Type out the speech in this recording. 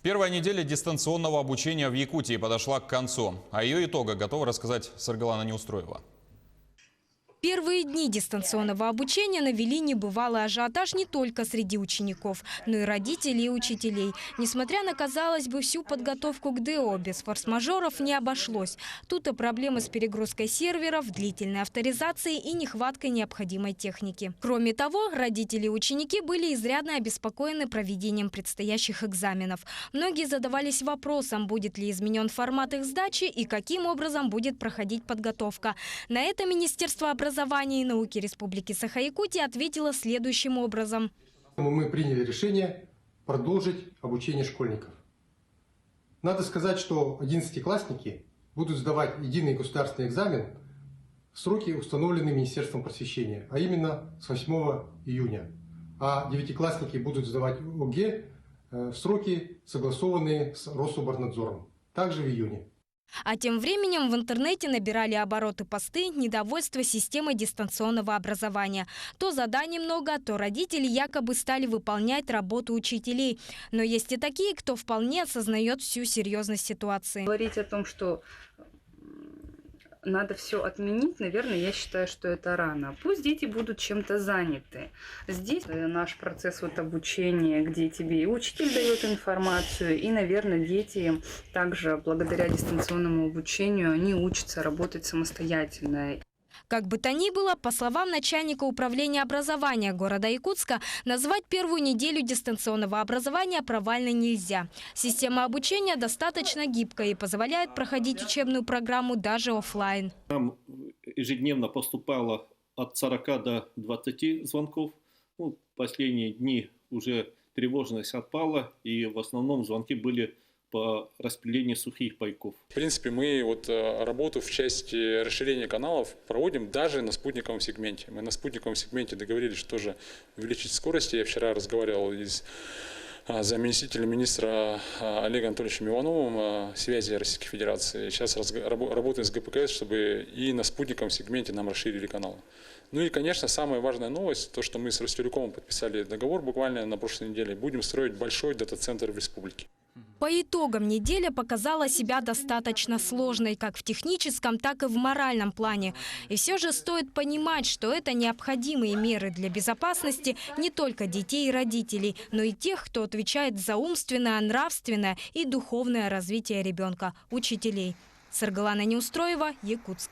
Первая неделя дистанционного обучения в Якутии подошла к концу. О ее итогах готова рассказать Саргалана Неустроева. Первые дни дистанционного обучения навели небывалый ажиотаж не только среди учеников, но и родителей и учителей. Несмотря на, казалось бы, всю подготовку к ДО, без форс-мажоров не обошлось. Тут и проблемы с перегрузкой серверов, длительной авторизацией и нехваткой необходимой техники. Кроме того, родители и ученики были изрядно обеспокоены проведением предстоящих экзаменов. Многие задавались вопросом, будет ли изменен формат их сдачи и каким образом будет проходить подготовка. На это Министерство образования и науки Республики Саха-Якутия ответила следующим образом. Мы приняли решение продолжить обучение школьников. Надо сказать, что 11-классники будут сдавать единый государственный экзамен в сроки, установленные Министерством просвещения, а именно с 8 июня. А 9-классники будут сдавать ОГЭ в сроки, согласованные с Рособорнадзором, также в июне. А тем временем в интернете набирали обороты посты недовольства системой дистанционного образования. То заданий много, то родители якобы стали выполнять работу учителей. Но есть и такие, кто вполне осознает всю серьезность ситуации. Говорить о том, что надо все отменить, наверное, я считаю, что это рано. Пусть дети будут чем-то заняты. Здесь наш процесс обучения, где тебе и учитель дает информацию, и, наверное, дети также благодаря дистанционному обучению они учатся работать самостоятельно. Как бы то ни было, по словам начальника управления образования города Якутска, назвать первую неделю дистанционного образования провальной нельзя. Система обучения достаточно гибкая и позволяет проходить учебную программу даже офлайн. Нам ежедневно поступало от 40 до 20 звонков. Последние дни уже тревожность отпала, и в основном звонки были по распределению сухих пайков. В принципе, мы работу в части расширения каналов проводим даже на спутниковом сегменте. Мы на спутниковом сегменте договорились, что тоже увеличить скорость. Я вчера разговаривал с заместителем министра Олегом Анатольевичем Ивановым связи Российской Федерации. Сейчас работаем с ГПКС, чтобы и на спутниковом сегменте нам расширили каналы. Ну и, конечно, самая важная новость, то, что мы с Ростелекомом подписали договор буквально на прошлой неделе. Будем строить большой дата-центр в республике. По итогам неделя показала себя достаточно сложной как в техническом, так и в моральном плане. И все же стоит понимать, что это необходимые меры для безопасности не только детей и родителей, но и тех, кто отвечает за умственное, нравственное и духовное развитие ребенка – учителей. Саргалана Неустроева, Якутск.